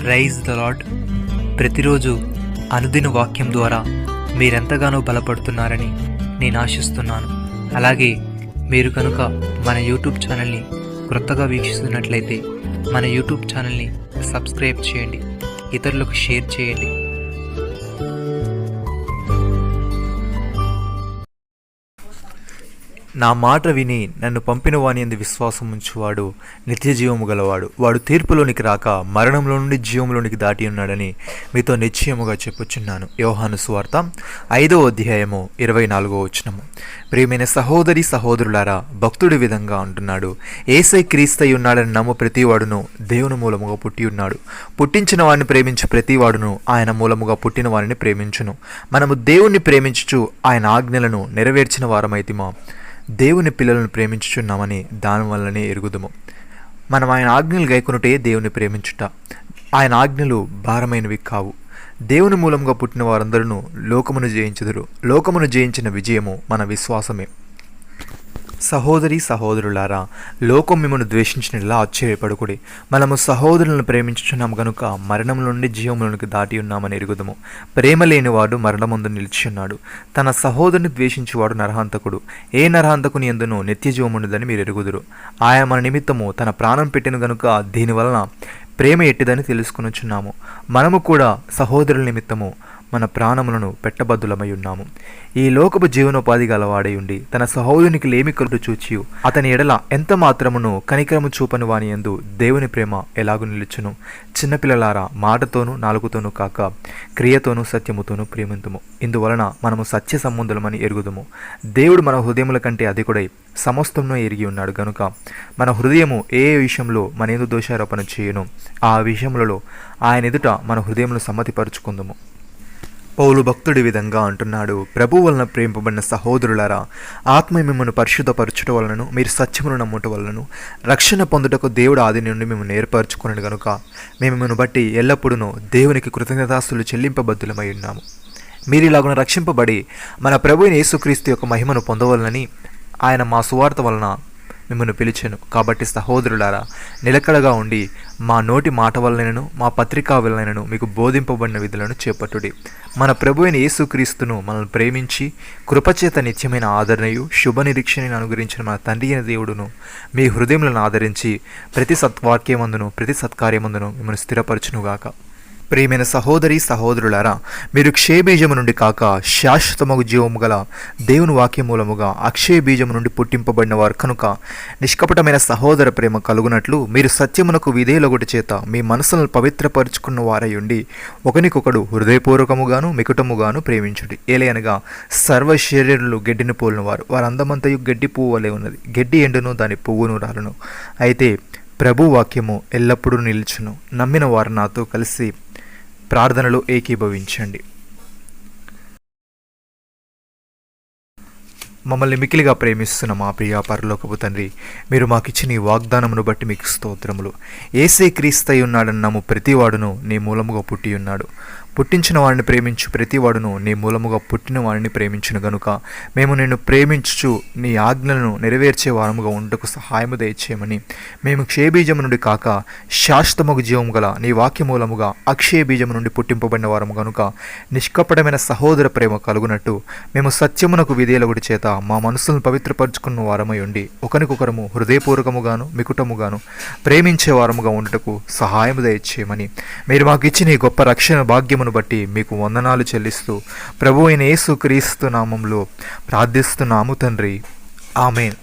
Praise the lord. ప్రతిరోజు అనుదిన వాక్యం ద్వారా మీరెంతగానో బలపడుతున్నారని నేను ఆశిస్తున్నాను. అలాగే మీరు కనుక మన యూట్యూబ్ ఛానల్ని క్రొత్తగా వీక్షిస్తున్నట్లయితే మన యూట్యూబ్ ఛానల్ని సబ్స్క్రైబ్ చేయండి, ఇతరులకు షేర్ చేయండి. నా మాట విని నన్ను పంపిన వాని యందు విశ్వాసం ఉంచువాడు నిత్య జీవము గలవాడు. వాడు తీర్పులోనికి రాక మరణంలో నుండి జీవంలోనికి దాటి ఉన్నాడని మీతో నిశ్చయముగా చెప్పుచున్నాను. యోహాను సువార్త 5వ అధ్యాయము 24వ వచనము. ప్రియమైన సహోదరి సహోదరులారా, భక్తుడి విధంగా అంటున్నాడు, యేసై క్రీస్తై ఉన్నాడని నమ్ము ప్రతివాడును దేవుని మూలముగా పుట్టి ఉన్నాడు. పుట్టించిన వాడిని ప్రేమించు ప్రతివాడును ఆయన మూలముగా పుట్టిన వారిని ప్రేమించును. మనము దేవుణ్ణి ప్రేమించుచు ఆయన ఆజ్ఞలను నెరవేర్చిన వారమైతిమా. దేవుని పిల్లలను ప్రేమించుచున్నామని దానివల్లనే ఎరుగుదుము. మనం ఆయన ఆజ్ఞలు గైకొనుటే దేవుని ప్రేమించుట. ఆయన ఆజ్ఞలు భారమైనవి కావు. దేవుని మూలంగా పుట్టిన వారందరూ లోకమును జయించుదురు. లోకమును జయించిన విజయము మన విశ్వాసమే. సహోదరి సహోదరులారా, లోకం మిమ్మల్ని ద్వేషించినలా ఆశ్చర్యపడుకుడి. మనము సహోదరులను ప్రేమించుచున్నాము గనుక మరణం నుండి జీవములోనికి దాటి ఉన్నామని ఎరుగుదము. ప్రేమ లేనివాడు మరణమందు నిలిచి ఉన్నాడు. తన సహోదరుని ద్వేషించేవాడు నరహంతకుడు. ఏ నరహంతకుని యందును నిత్య జీవముండదని మీరు ఎరుగుదురు. ఆయన మన నిమిత్తము తన ప్రాణం పెట్టిన గనుక దీనివలన ప్రేమ ఎట్టిదని తెలుసుకొనుచున్నాము. మనము కూడా సహోదరుల నిమిత్తము మన ప్రాణములను పెట్టబద్దులమై ఉన్నాము. ఈ లోకపు జీవనోపాధి గలవాడై ఉండి తన సహోదరునికి లేమి కలుటు చూచి అతని ఎడల ఎంత మాత్రమును కనికరము చూపని వాని యందు దేవుని ప్రేమ ఎలాగు నిలుచును. చిన్నపిల్లలారా, మాటతోనూ నాలుగుతోనూ కాక క్రియతోనూ సత్యముతోనూ ప్రేమింతుము. ఇందువలన మనము సత్య సంబంధులమని ఎరుగుదుము. దేవుడు మన హృదయముల కంటే అధికుడై సమస్తమును ఎరిగి ఉన్నాడు గనుక మన హృదయము ఏ విషయంలో మన యందు దోషారోపణ చేయను, ఆ విషయములలో ఆయన ఎదుట మన హృదయమును సమ్మతిపరుచుకుందుము. పౌలు భక్తుడి విధంగా అంటున్నాడు, ప్రభు వలన ప్రేమింపబడిన సహోదరులారా, ఆత్మ మిమ్మల్ని పరిశుద్ధపరచుట వలనను మీరు సత్యమును నమ్ముట వలనను రక్షణ పొందుటకు దేవుడు ఆది నుండి మిమ్మల్ని ఏర్పరచుకున్నాడు గనుక మేము మిమ్మల్ని బట్టి ఎల్లప్పుడూ దేవునికి కృతజ్ఞతాస్తులు చెల్లింపబద్దులమై ఉన్నాము. మీరు ఇలాగున రక్షింపబడి మన ప్రభువైన యేసుక్రీస్తు యొక్క మహిమను పొందవలనని ఆయన మా సువార్త వలన మిమ్మల్ని పిలిచెను. కాబట్టి సహోదరులారా, నిలకడగా ఉండి మా నోటి మాట వలనను మా పత్రికా వలనను మీకు బోధింపబడిన విధులను చేపట్టుడి. మన ప్రభువైన యేసుక్రీస్తును మనల్ని ప్రేమించి కృపచేత నిత్యమైన ఆదరణయు శుభ నిరీక్షణను అనుగ్రహించిన మన తండ్రి అయిన దేవుడును మీ హృదయములను ఆదరించి ప్రతి సత్వాక్యమందును ప్రతి సత్కార్యమందును మిమ్మల్ని స్థిరపరచునుగాక. ప్రియమైన సహోదరి సహోదరులారా, మీరు క్షయబీజము నుండి కాక శాశ్వతమగు జీవము గల దేవుని వాక్య మూలముగా అక్షయ బీజము నుండి పుట్టింపబడిన వారు కనుక నిష్కపటమైన సహోదర ప్రేమ కలుగునట్లు మీరు సత్యమునకు విధేయులగుట చేత మీ మనసులను పవిత్రపరుచుకున్న వారై ఉండి ఒకనికొకడు హృదయపూర్వకముగాను మికుటముగాను ప్రేమించుడి. ఏలయనగా సర్వ శరీరులు గడ్డిని పోలిన వారు, వారు అందమంతయు గడ్డి పువ్వు వలె ఉన్నది. గడ్డి ఎండును దాని పువ్వును రాలును. అయితే ప్రభు వాక్యము ఎల్లప్పుడూ నిలుచును. నమ్మిన వారు నాతో కలిసి ప్రార్థనలో ఏకీభవించండి. మమ్మల్ని మికిలిగా ప్రేమిస్తున్న మా ప్రియ పరలోకపు తండ్రి, మీరు మాకిచ్చిన ఈ వాగ్దానమును బట్టి మీకు స్తోత్రములు. యేసే క్రీస్తై ఉన్నాడని నమ్ము ప్రతివాడును నీ మూలముగా పుట్టి ఉన్నాడు. పుట్టించిన వాడిని ప్రేమించు ప్రతివాడును నీ మూలముగా పుట్టిన వాడిని ప్రేమించును గనుక మేము నిన్ను ప్రేమించుచు నీ ఆజ్ఞలను నెరవేర్చే వారముగా ఉండకు సహాయము దయచేయమని మేము క్షయబీజము నుండి కాక శాశ్వతమగు జీవము గల నీ వాక్య మూలముగా అక్షయ బీజము నుండి పుట్టింపబడిన వారము గనుక నిష్కపటమైన సహోదర ప్రేమ కలుగునట్టు మేము సత్యమునకు విధేయులగుడి చేత మా మనసులను పవిత్రపరుచుకున్న వారమై ఉండి ఒకరికొకరము హృదయపూర్వకముగాను మికుటముగాను ప్రేమించే వారముగా ఉండటకు సహాయము దయచేయమని మీరు మాకు ఇచ్చిన ఈ గొప్ప రక్షణ భాగ్యము బట్టి మీకు వందనాలు చెల్లిస్తూ ప్రభువైన యేసుక్రీస్తు నామములో ప్రార్థిస్తున్నాము తండ్రి. ఆమేన్.